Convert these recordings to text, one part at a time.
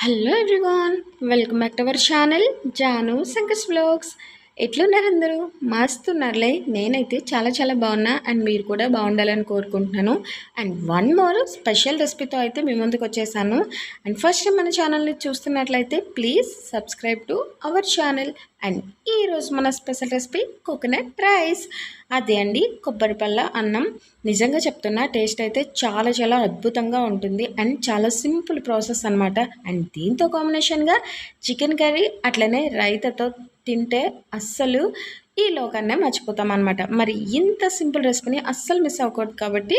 Hello everyone, welcome back to our channel Janu సంకస్ vlogs. ఎట్లున్నారు అందరూ? మస్తున్నారులే. నేనైతే చాలా చాలా బాగున్నా అండ్ మీరు కూడా బాగుండాలని కోరుకుంటున్నాను. అండ్ వన్ మోర్ స్పెషల్ రెసిపీతో అయితే మీ ముందుకు వచ్చేసాను. అండ్ ఫస్ట్ మన ఛానల్ని చూస్తున్నట్లయితే please subscribe to our channel. And ఈరోజు మన స్పెషల్ రెసిపీ కోకోనట్ రైస్. అదే అండి, కొబ్బరిపల్ల అన్నం. నిజంగా చెప్తున్నా, టేస్ట్ అయితే చాలా చాలా అద్భుతంగా ఉంటుంది అండ్ చాలా సింపుల్ ప్రాసెస్ అనమాట. అండ్ దీంతో కాంబినేషన్గా చికెన్ కర్రీ అట్లనే రైతాతో తింటే అస్సలు ఈ లోకాన్నే మర్చిపోతాం అనమాట. మరి ఇంత సింపుల్ రెసిపీని అస్సలు మిస్ అవ్వకూడదు కాబట్టి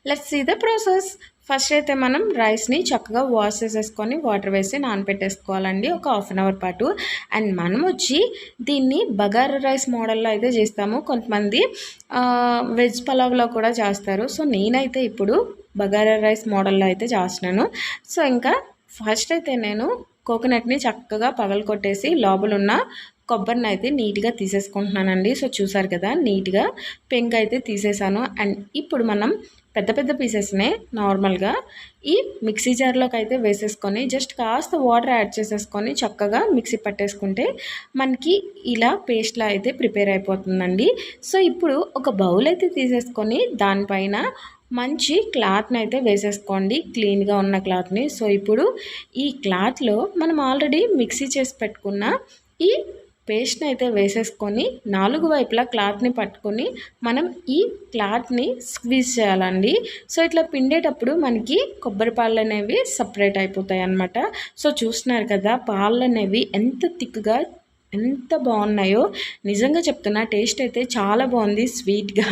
let's see the process. First అయితే మనం రైస్ని చక్కగా వాష్ చేసేసుకొని వాటర్ వేసి నానబెట్టేసుకోవాలండి ఒక హాఫ్ అన్ అవర్ పాటు. అండ్ మనం వచ్చి దీన్ని బగారా రైస్ మోడల్లో అయితే చేస్తాము. కొంతమంది వెజ్ పలావ్లో కూడా చేస్తారు. సో నేనైతే ఇప్పుడు బగారా రైస్ మోడల్లో అయితే చేస్తున్నాను. సో ఇంకా ఫస్ట్ అయితే నేను కోకోనట్ని చక్కగా పగలకొట్టేసి లోపలున్న కొబ్బరిని అయితే నీట్గా తీసేసుకుంటున్నానండి. సో చూసారు కదా, నీట్గా పెంక అయితే తీసేసాను. అండ్ ఇప్పుడు మనం పెద్ద పెద్ద పీసెస్నే నార్మల్గా ఈ మిక్సీ జార్లోకి అయితే వేసేసుకొని జస్ట్ కాస్త వాటర్ యాడ్ చేసేసుకొని చక్కగా మిక్సీ పట్టేసుకుంటే మనకి ఇలా పేస్ట్లా అయితే ప్రిపేర్ అయిపోతుందండి. సో ఇప్పుడు ఒక బౌల్ అయితే తీసేసుకొని దానిపైన మంచి క్లాత్ని అయితే వేసేసుకోండి, క్లీన్గా ఉన్న క్లాత్ని. సో ఇప్పుడు ఈ క్లాత్లో మనం ఆల్రెడీ మిక్సీ చేసి పెట్టుకున్న ఈ పేస్ట్ని అయితే వేసేసుకొని నాలుగు వైపులా క్లాత్ని పట్టుకొని మనం ఈ క్లాత్ని స్క్వీజ్ చేయాలండి. సో ఇట్లా పిండేటప్పుడు మనకి కొబ్బరి పాలు అనేవి సపరేట్ అయిపోతాయి అన్నమాట. సో చూస్తున్నారు కదా, పాలు అనేవి ఎంత థిక్గా ఎంత బాగున్నాయో. నిజంగా చెప్తున్నా, టేస్ట్ అయితే చాలా బాగుంది, స్వీట్గా.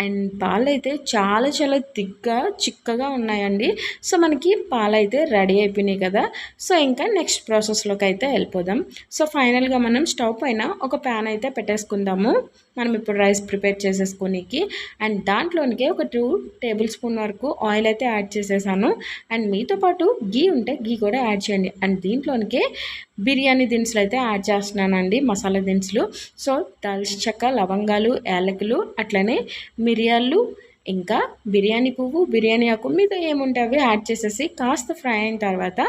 అండ్ పాలు అయితే చాలా చాలా థిక్గా చిక్కగా ఉన్నాయండి. సో మనకి పాలు అయితే రెడీ అయిపోయినాయి కదా. సో ఇంకా నెక్స్ట్ ప్రాసెస్లోకి అయితే వెళ్ళిపోదాం. సో ఫైనల్గా మనం స్టవ్ పైన ఒక ప్యాన్ అయితే పెట్టేసుకుందాము, మనం ఇప్పుడు రైస్ ప్రిపేర్ చేసేసుకోనికి. అండ్ దాంట్లోనికి ఒక 2 టేబుల్ స్పూన్ వరకు ఆయిల్ అయితే యాడ్ చేసేసాను. అండ్ మీతో పాటు గీ ఉంటే గీ కూడా యాడ్ చేయండి. అండ్ దీంట్లోనికే బిర్యానీ దినుసులు అయితే యాడ్ చేస్తున్నానండి, మసాలా దినుసులు. సో దాల్చిన చెక్క, లవంగాలు, యాలకులు, అట్లనే మిరియాలు, ఇంకా బిర్యానీ పువ్వు, బిర్యానీ ఆకు, మీద ఏముంటే అవి యాడ్ చేసేసి కాస్త ఫ్రై అయిన తర్వాత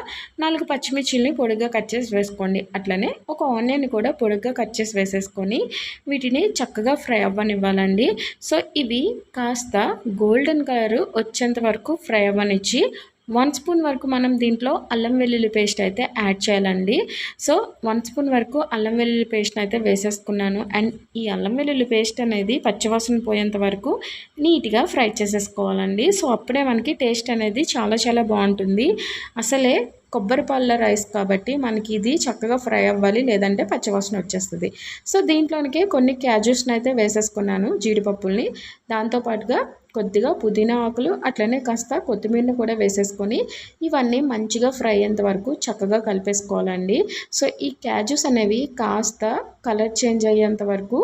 4 పచ్చిమిర్చిల్ని పొడిగా కట్ చేసి వేసుకోండి. అట్లనే ఒక ఆనియన్ కూడా పొడిగా కట్ చేసి వేసేసుకొని వీటిని చక్కగా ఫ్రై అవ్వనివ్వాలండి. సో ఇవి కాస్త గోల్డెన్ కలర్ వచ్చేంత వరకు ఫ్రై అవ్వనిచ్చి 1 స్పూన్ వరకు మనం దీంట్లో అల్లం వెల్లుల్లి పేస్ట్ అయితే యాడ్ చేయాలండి. సో 1 స్పూన్ వరకు అల్లం వెల్లుల్లి పేస్ట్ అయితే వేసేసుకున్నాను. అండ్ ఈ అల్లం వెల్లుల్లి పేస్ట్ అనేది పచ్చివాసన పోయేంత వరకు నీట్గా ఫ్రై చేసేసుకోవాలండి. సో అప్పుడే మనకి టేస్ట్ అనేది చాలా చాలా బాగుంటుంది. అసలే కొబ్బరి పాల రైస్ కాబట్టి మనకి ఇది చక్కగా ఫ్రై అవ్వాలి, లేదంటే పచ్చివాసన వచ్చేస్తుంది. సో దీంట్లోనికి కొన్ని క్యాజూస్ని అయితే వేసేసుకున్నాను, జీడిపప్పుల్ని. దాంతోపాటుగా కొద్దిగా పుదీనా ఆకులు, అట్లనే కాస్త కొత్తిమీరని కూడా వేసేసుకొని ఇవన్నీ మంచిగా ఫ్రై అయ్యేంత వరకు చక్కగా కలిపేసుకోవాలండి. సో ఈ క్యాజూస్ అనేవి కాస్త కలర్ చేంజ్ అయ్యేంత వరకు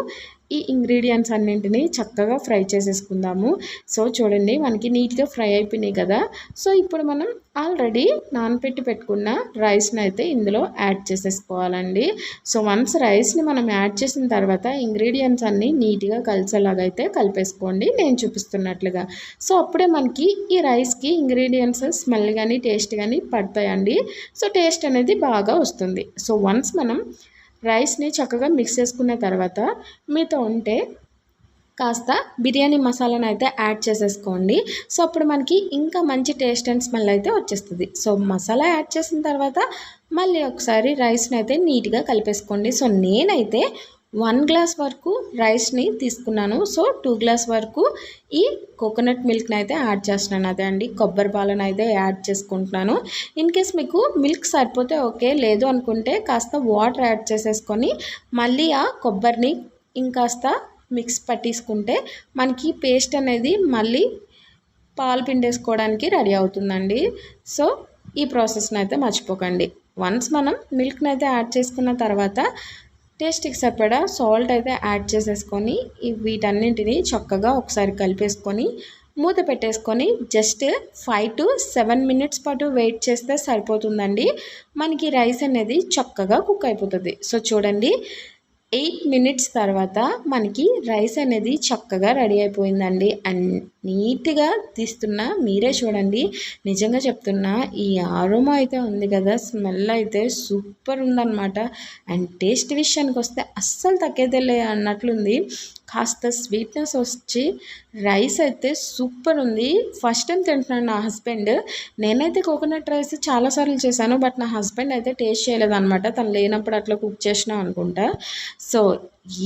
ఈ ఇంగ్రీడియంట్స్ అన్నింటినీ చక్కగా ఫ్రై చేసేసుకుందాము. సో చూడండి, మనకి నీట్గా ఫ్రై అయిపోయినాయి కదా. సో ఇప్పుడు మనం ఆల్రెడీ నానబెట్టి పెట్టుకున్న రైస్ని అయితే ఇందులో యాడ్ చేసేసుకోవాలండి. సో వన్స్ రైస్ని మనం యాడ్ చేసిన తర్వాత ఇంగ్రీడియంట్స్ అన్నీ నీట్గా కలిసేలాగైతే కలిపేసుకోండి, నేను చూపిస్తున్నట్లుగా. సో అప్పుడే మనకి ఈ రైస్కి ఇంగ్రీడియంట్స్ స్మెల్ కానీ టేస్ట్ కానీ పడతాయండి. సో టేస్ట్ అనేది బాగా వస్తుంది. సో వన్స్ మనం రైస్ని చక్కగా మిక్స్ చేసుకున్న తర్వాత మీతో ఉంటే కాస్త బిర్యానీ మసాలాను అయితే యాడ్ చేసేసుకోండి. సో అప్పుడు మనకి ఇంకా మంచి టేస్ట్ అండ్ స్మెల్ అయితే వచ్చేస్తుంది. సో మసాలా యాడ్ చేసిన తర్వాత మళ్ళీ ఒకసారి రైస్ని అయితే నీట్గా కలిపేసుకోండి. సో నేనైతే 1 గ్లాస్ వరకు రైస్ని తీసుకున్నాను. సో 2 గ్లాస్ వరకు ఈ కోకోనట్ మిల్క్ని అయితే యాడ్ చేస్తున్నాను. అదే అండి, కొబ్బరి పాలను అయితే యాడ్ చేసుకుంటున్నాను. ఇన్ కేస్ మీకు మిల్క్ సరిపోతే ఓకే, లేదు అనుకుంటే కాస్త వాటర్ యాడ్ చేసేసుకొని మళ్ళీ ఆ కొబ్బరిని ఇంకాస్త మిక్స్ పట్టేసుకుంటే మనకి పేస్ట్ అనేది మళ్ళీ పాలు పిండేసుకోవడానికి రెడీ అవుతుందండి. సో ఈ ప్రాసెస్ని అయితే మర్చిపోకండి. వన్స్ మనం మిల్క్ని అయితే యాడ్ చేసుకున్న తర్వాత టేస్ట్కి సరిపడా సాల్ట్ అయితే యాడ్ చేసేసుకొని వీటన్నింటినీ చక్కగా ఒకసారి కలిపేసుకొని మూత పెట్టేసుకొని జస్ట్ 5 to 7 మినిట్స్ పాటు వెయిట్ చేస్తే సరిపోతుందండి. మనకి రైస్ అనేది చక్కగా కుక్ అయిపోతుంది. సో చూడండి, 8 మినిట్స్ తర్వాత మనకి రైస్ అనేది చక్కగా రెడీ అయిపోయిందండి. అండ్ నీట్‌గా తీస్తున్నా మీరే చూడండి. నిజంగా చెప్తున్నా ఈ అరోమా అయితే ఉంది కదా! స్మెల్ అయితే సూపర్ ఉందనమాట. అండ్ టేస్ట్ విషయానికొస్తే అస్సలు తగ్గేదేలే అన్నట్లుంది. కాస్త స్వీట్‌నెస్ వచ్చి రైస్ అయితే సూపర్ ఉంది. ఫస్ట్ టైం తింటున్నాడు నా హస్బెండ్. నేనైతే కోకోనట్ రైస్ చాలా సార్లు చేశాను. బట్ నా హస్బెండ్ అయితే టేస్ట్ చేయలేదనమాట. తను లేనప్పుడు అట్లా కుక్ చేసినా అనుకుంటా. సో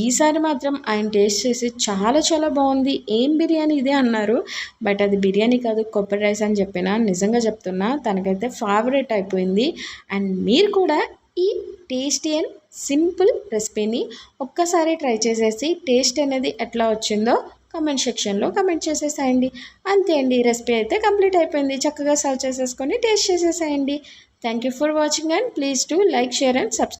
ఈసారి మాత్రం ఆయన టేస్ట్ చేసి చాలా చాలా బాగుంది. ఏం బిర్యానీ ఇదే అన్నారు. బట్ అది బిర్యానీ కాదు, కొబ్బరి రైస్ అని చెప్పిన. నిజంగా చెప్తున్నా తనకైతే ఫేవరెట్ అయిపోయింది. అండ్ మీరు కూడా ఈ టేస్టీ అండ్ సింపుల్ రెసిపీని ఒక్కసారి ట్రై చేసేసి టేస్ట్ అనేది ఎట్లా వచ్చిందో కామెంట్ సెక్షన్లో కామెంట్ చేసేసేయండి. అంతే అండి, ఈ రెసిపీ అయితే కంప్లీట్ అయిపోయింది. చక్కగా సర్వ్ చేసేసుకొని టేస్ట్ చేసేసేయండి. Thank you for watching and please to like, share and subscribe.